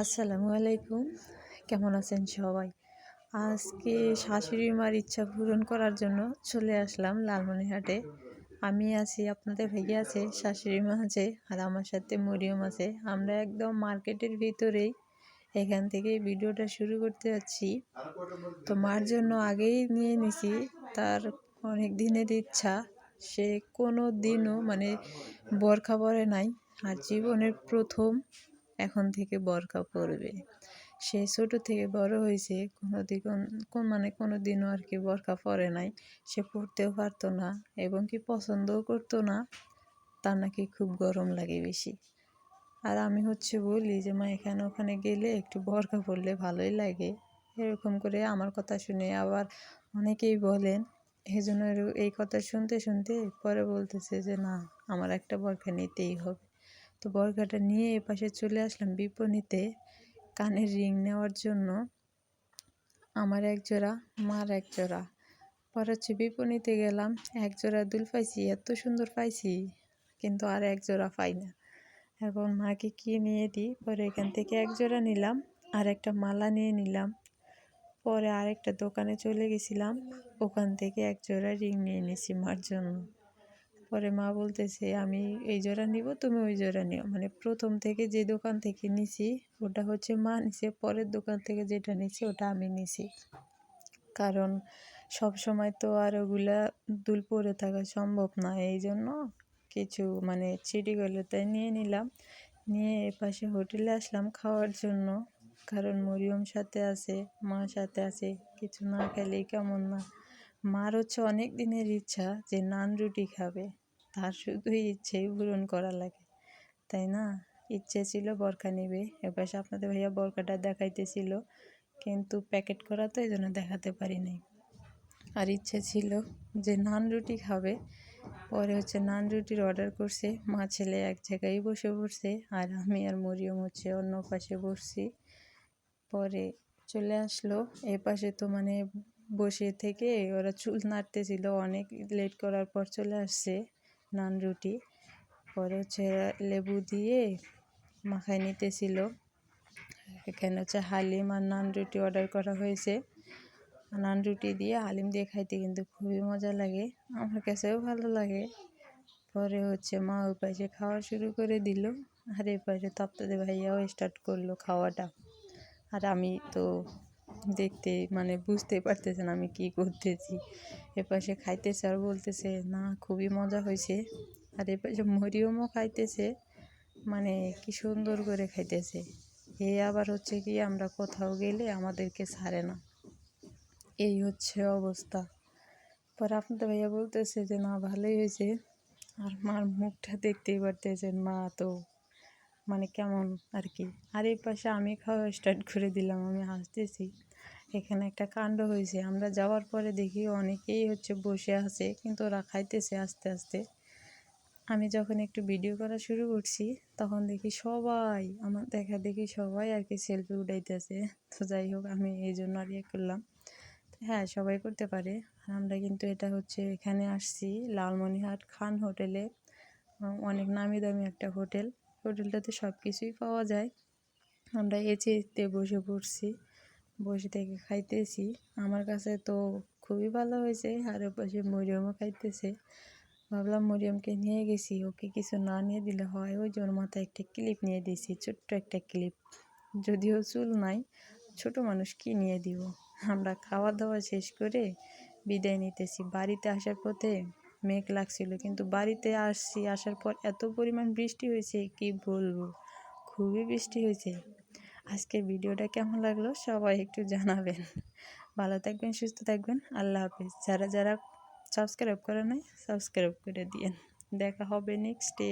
আসসালামু আলাইকুম। কেমন আছেন সবাই? আজকে শাশুড়ি মার ইচ্ছা পূরণ করার জন্য চলে আসলাম লালমনিরহাটে। আমি আছি, আপনাদের ভাইয়া আছে, শাশুড়ি মা আছে, আর আমার সাথে মরিয়ম আছে। আমরা একদম মার্কেটের ভিতরেই, এখান থেকে ভিডিওটা শুরু করতে যাচ্ছি। তো মার জন্য আগেই নিয়ে নিছি, তার অনেক দিনের ইচ্ছা। সে কোনো দিনও বোরখা পরে নাই, আর জীবনের প্রথম এখন থেকে বোরখা পরবে। সে ছোট থেকে বড় হয়েছে, কোনো দিনও আর কি বোরখা পরে নাই। সে পরতেও পারতো না এবং কি পছন্দও করতো না। তার নাকি খুব গরম লাগে বেশি। আর আমি বলি যে মা এখানে ওখানে গেলে একটু বোরখা পরলে ভালোই লাগে। এরকম করে আমার কথা শুনে আবার অনেকেই বলেন, এই জন্য এই কথা শুনতে শুনতে পরে বলতেছে যে না, আমার একটা বোরখা নিতেই হবে। তো বোরখাটা নিয়ে এপাশে চলে আসলাম বিপণীতে কানের রিং নেওয়ার জন্য। আমার এক জোড়া, মার এক জোড়া। পরে বিপণীতে গেলাম, এক জোড়া দুল পাইছি, এত সুন্দর পাইছি, কিন্তু আর এক জোড়া পাই না। এখন মাকে কি নিয়ে দিই, পরে এখান থেকে এক জোড়া নিলাম, আর একটা মালা নিয়ে নিলাম। পরে আরেকটা দোকানে চলে গেছিলাম, ওখান থেকে এক জোড়া রিং নিয়ে নিছি মার জন্য। পরে মা বলতেছে আমি এই জোড়া নিব, তুমি ওই জোড়া নিও। প্রথম থেকে যে দোকান থেকে নিছি ওটা মা নিছে, পরের দোকান থেকে যেটা নিছি ওটা আমি নিছি। কারণ সব সময় তো আর ওগুলা দুল পরে থাকা সম্ভব না, এই জন্য কিছু ছিটি গেলো তাই নিয়ে নিলাম। নিয়ে এপাশে হোটেলে আসলাম খাওয়ার জন্য, কারণ মরিয়ম সাথে আছে, মা সাথে আছে, কিছু না খেলেই কেমন না। মার অনেক দিনের ইচ্ছা যে নান রুটি খাবে, তার শুধুই ইচ্ছেই পূরণ করা লাগে, তাই না? ইচ্ছে ছিল বোরখা নিবে, এপাশে আপনাদের ভাইয়া বোরখাটা দেখাইতেছিল, কিন্তু প্যাকেট করা তো এই জন্য দেখাতে পারি নাই। আর ইচ্ছে ছিল যে নান রুটি খাবে। পরে নান রুটির অর্ডার করছে, মা ছেলে এক জায়গায় বসে পড়ছে, আর আমি আর মরিয়ম অন্য পাশে বসছি। পরে চলে আসলো এ পাশে, তো বসে থেকে ওরা চুল নাড়তেছিল, অনেক লেট করার পর চলে আসছে নান রুটি। পরে লেবু দিয়ে মাখায় নিতেছিল। এখানে হালিম আর নান রুটি অর্ডার করা হয়েছে। নান রুটি দিয়ে হালিম দিয়ে খাইতে কিন্তু খুবই মজা লাগে, আমার কাছেও ভালো লাগে। পরে মা ওই পাশে খাওয়া শুরু করে দিল, আর এই পাশে তো আপনাদের ভাইয়াও স্টার্ট করলো খাওয়াটা। আর আমি তো দেখতে বুঝতেই পারতেছেন আমি কি করতেছি। এপাশে খাইতেছে আর বলতেছে না খুবই মজা হয়েছে। আর এপাশে মরিয়মও খাইতেছে, কি সুন্দর করে খাইতেছে। এ আবার কি আমরা কোথাও গেলে আমাদেরকে ছাড়ে না, এই অবস্থা। পরে আপনাদের ভাইয়া বলতেছে যে না ভালোই হয়েছে। আর মার মুখটা দেখতেই পারতেছেন, মা তো কেমন আর কি। আর এই পাশে আমি খাওয়া স্টার্ট করে দিলাম, আমি হাসতেছি। এখানে একটা কাণ্ড হয়েছে, আমরা যাওয়ার পরে দেখি অনেকেই বসে আছে, কিন্তু ওরা খাইতেছে আস্তে আস্তে। আমি যখন একটু ভিডিও করা শুরু করছি তখন দেখি সবাই আমার দেখি সবাই আর কি সেলফি উঠাইতেছে। তো যাই হোক, আমি এই জন্য আর করলাম। হ্যাঁ, সবাই করতে পারে। আর আমরা কিন্তু এটা এখানে আসছি লালমনিরহাট খান হোটেলে, অনেক নামি দামি একটা হোটেল। হোটেলটাতে সব কিছুই পাওয়া যায়। আমরা এতে বসে পড়ছি, বসে থেকে খাইতেছি। আমার কাছে তো খুবই ভালো হয়েছে, আর পাশে মরিয়মও খাইতেছে। ভাবলাম মরিয়মকে নিয়ে গেছি, ওকে কিছু না নিয়ে দিলে হয়, ওই জন্য মাথায় একটা ক্লিপ নিয়ে দিয়েছি, ছোট্ট একটা ক্লিপ। যদিও চুল নাই, ছোট মানুষ কি নিয়ে দিব। আমরা খাওয়া দাওয়া শেষ করে বিদায় নিতেছি। বাড়িতে আসার পথে মেঘ লাগছিল, কিন্তু বাড়িতে আসার পর এত পরিমাণ বৃষ্টি হয়েছে কি বলবো, খুবই বৃষ্টি হয়েছে। আজকের ভিডিওটা কেমন লাগলো সবাই একটু জানাবেন। ভালো থাকবেন, সুস্থ থাকবেন, আল্লাহ হাফেজ। যারা যারা সাবস্ক্রাইব করে নাই সাবস্ক্রাইব করে দিয়েন। দেখা হবে নেক্সট ডে।